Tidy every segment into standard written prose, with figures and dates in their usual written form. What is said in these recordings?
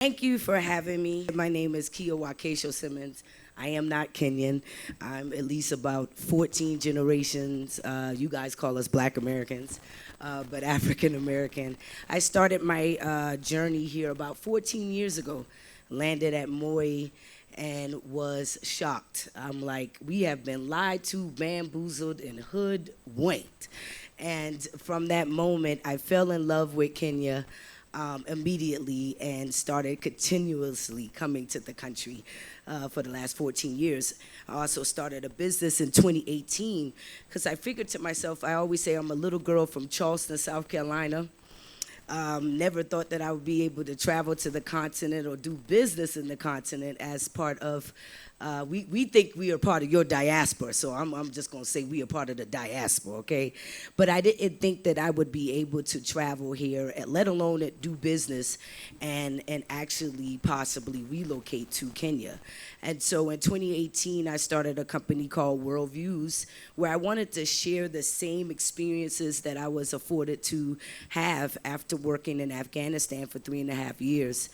Thank you for having me. My name is Kia Wakesho Simmons. I am not Kenyan. I'm at least about 14 generations. You guys call us Black Americans, but African American. I started my journey here about 14 years ago. Landed at Moi and was shocked. I'm like, we have been lied to, bamboozled, and hoodwinked. And from that moment, I fell in love with Kenya immediately and started continuously coming to the country for the last 14 years. I also started a business in 2018 because I figured to myself, I always say I'm a little girl from Charleston, South Carolina. Never thought that I would be able to travel to the continent or do business in the continent as part of, we think we are part of your diaspora, so I'm just gonna say we are part of the diaspora, okay? But I didn't think that I would be able to travel here, let alone do business and actually possibly relocate to Kenya. And so in 2018, I started a company called Worldviews, where I wanted to share the same experiences that I was afforded to have after working in Afghanistan for 3.5 years.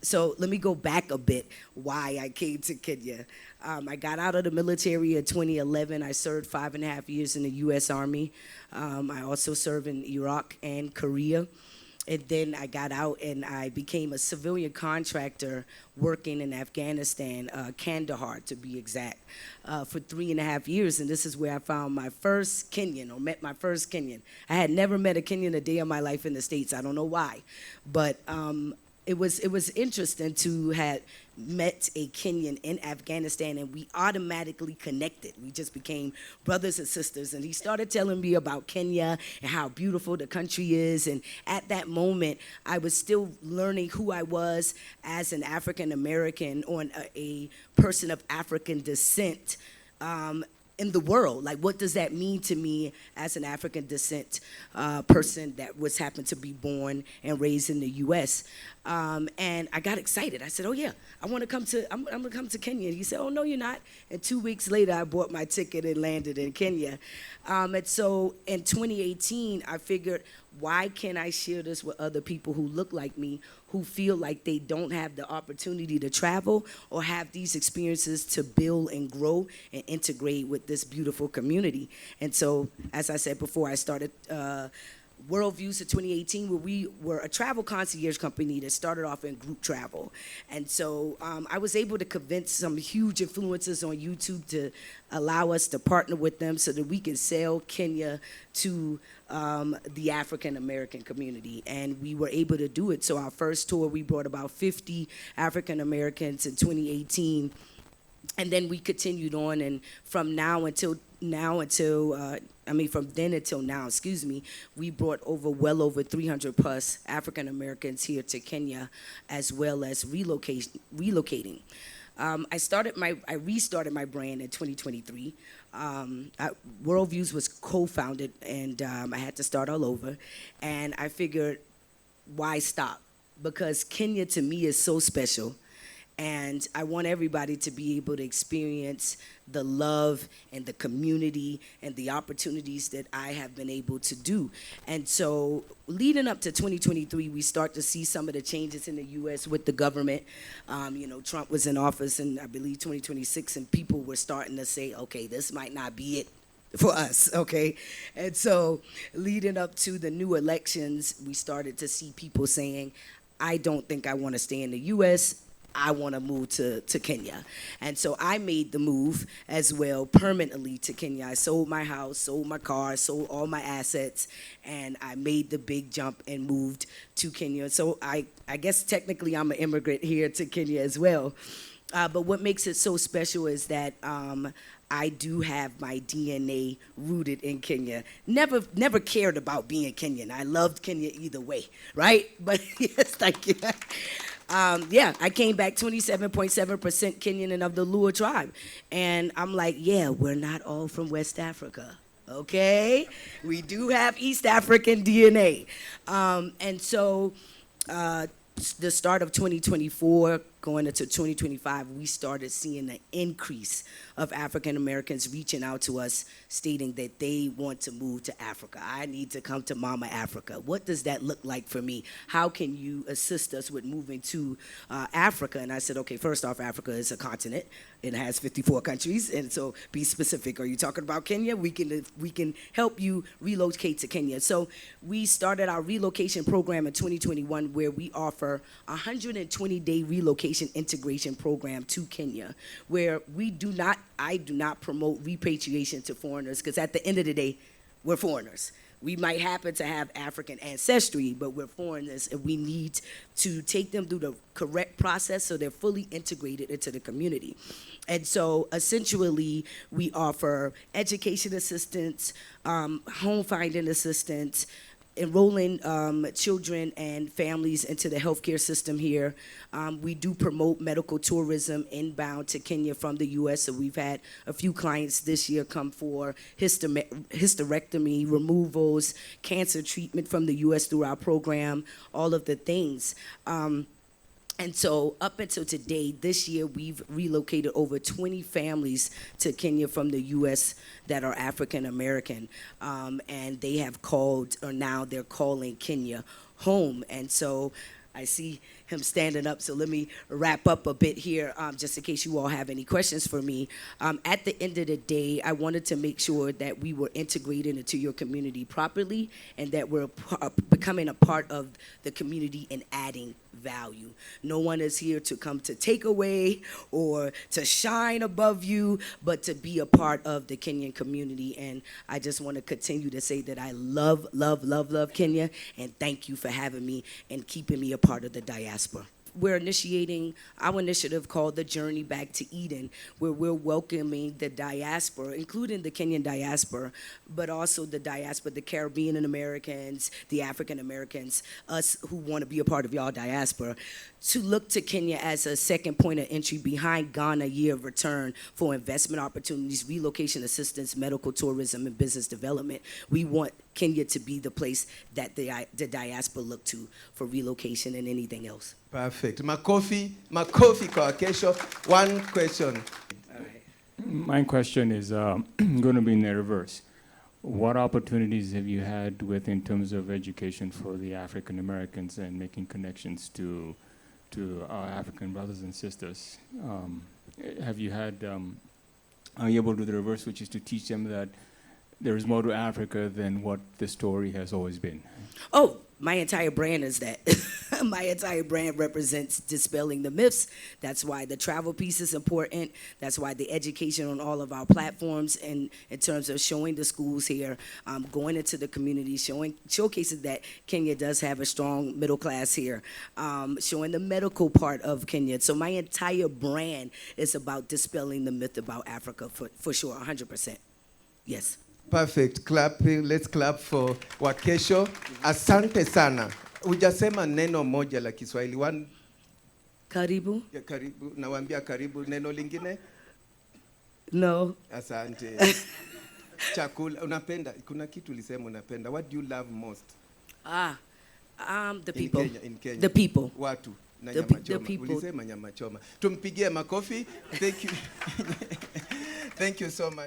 So let me go back a bit why I came to Kenya. I got out of the military in 2011. I served 5.5 years in the U.S. Army. I also served in Iraq and Korea. And then I got out and I became a civilian contractor working in Afghanistan, Kandahar to be exact, for 3.5 years. And this is where I found my first Kenyan, or met my first Kenyan. I had never met a Kenyan a day of my life in the States. I don't know why. But it was interesting to have met a Kenyan in Afghanistan, and we automatically connected. We just became brothers and sisters, and he started telling me about Kenya and how beautiful the country is. And at that moment, I was still learning who I was as an African American or a person of African descent. In the world, like what does that mean to me as an African descent person that was happened to be born and raised in the U.S. And I got excited. I said, "Oh yeah, I'm gonna come to Kenya." And he said, "Oh no, you're not." And 2 weeks later, I bought my ticket and landed in Kenya. And so in 2018, I figured, why can't I share this with other people who look like me, who feel like they don't have the opportunity to travel or have these experiences to build and grow and integrate with this beautiful community? And so, as I said before, I started Worldviews in 2018, where we were a travel concierge company that started off in group travel. And so I was able to convince some huge influencers on YouTube to allow us to partner with them so that we can sell Kenya to the African American community. And we were able to do it. So our first tour, we brought about 50 African Americans in 2018. And then we continued on, and from from then until now, excuse me, we brought well over 300 plus African Americans here to Kenya, as well as relocating. I restarted my brand in 2023. Worldviews was co-founded, and I had to start all over. And I figured, why stop? Because Kenya to me is so special. And I want everybody to be able to experience the love and the community and the opportunities that I have been able to do. And so leading up to 2023, we start to see some of the changes in the U.S. with the government. Trump was in office in, I believe, 2026, and people were starting to say, okay, this might not be it for us, okay? And so leading up to the new elections, we started to see people saying, I don't think I want to stay in the U.S., I want to move to Kenya. And so I made the move as well permanently to Kenya. I sold my house, sold my car, sold all my assets, and I made the big jump and moved to Kenya. So I guess technically I'm an immigrant here to Kenya as well. But what makes it so special is that I do have my DNA rooted in Kenya. Never cared about being Kenyan. I loved Kenya either way, right? But yes, thank you. I came back 27.7% Kenyan and of the Luo tribe. And I'm like, yeah, we're not all from West Africa, okay? We do have East African DNA. And so the start of 2024, going into 2025, we started seeing an increase of African Americans reaching out to us stating that they want to move to Africa. I need to come to Mama Africa. What does that look like for me? How can you assist us with moving to Africa? And I said, okay, first off, Africa is a continent. It has 54 countries, and so be specific. Are you talking about Kenya? We can help you relocate to Kenya. So we started our relocation program in 2021, where we offer a 120-day relocation integration program to Kenya, where I do not promote repatriation to foreigners, because at the end of the day, we're foreigners. We might happen to have African ancestry, but we're foreigners, and we need to take them through the correct process so they're fully integrated into the community. And so essentially, we offer education assistance, home finding assistance, enrolling children and families into the healthcare system here. We do promote medical tourism inbound to Kenya from the U.S., so we've had a few clients this year come for hysterectomy, removals, cancer treatment from the U.S. through our program, all of the things. And so up until today, this year, we've relocated over 20 families to Kenya from the U.S. that are African American. And they have called, or now they're calling Kenya home. And so I see him standing up, so let me wrap up a bit here, just in case you all have any questions for me. At the end of the day, I wanted to make sure that we were integrated into your community properly, and that we're becoming a part of the community and adding value. No one is here to come to take away or to shine above you, but to be a part of the Kenyan community. And I just want to continue to say that I love, love, love, love Kenya, and thank you for having me and keeping me a part of the diaspora. We're initiating our initiative called The Journey Back to Eden, where we're welcoming the diaspora, including the Kenyan diaspora, but also the diaspora, the Caribbean and Americans, the African Americans, us who want to be a part of y'all diaspora, to look to Kenya as a second point of entry behind Ghana year of return for investment opportunities, relocation assistance, medical tourism, and business development. We want Kenya to be the place that the diaspora look to for relocation and anything else. Perfect. Makofi kwa kesho. One question. All right. My question is going to be in the reverse. What opportunities have you had in terms of education for the African Americans and making connections to our African brothers and sisters? Have you had, are you able to do the reverse, which is to teach them that there is more to Africa than what the story has always been? Oh, my entire brand is that. My entire brand represents dispelling the myths. That's why the travel piece is important. That's why the education on all of our platforms, and in terms of showing the schools here, going into the community, showcasing that Kenya does have a strong middle class here, showing the medical part of Kenya. So my entire brand is about dispelling the myth about Africa, for sure, 100%. Yes. Perfect. Clapping. Let's clap for Wakesho. Asante sana. Hujasema neno moja la Kiswahili. One. Karibu. Ya karibu. Nawaambia karibu. Neno lingine? No. Asante. Chakula. Unapenda? Kuna kitu ulisema unapenda. What do you love most? The people. In Kenya. The people. Watu. Na The nyama choma. people. Ulisema nyama choma. Tumpigie makofi. Thank you. Thank you so much.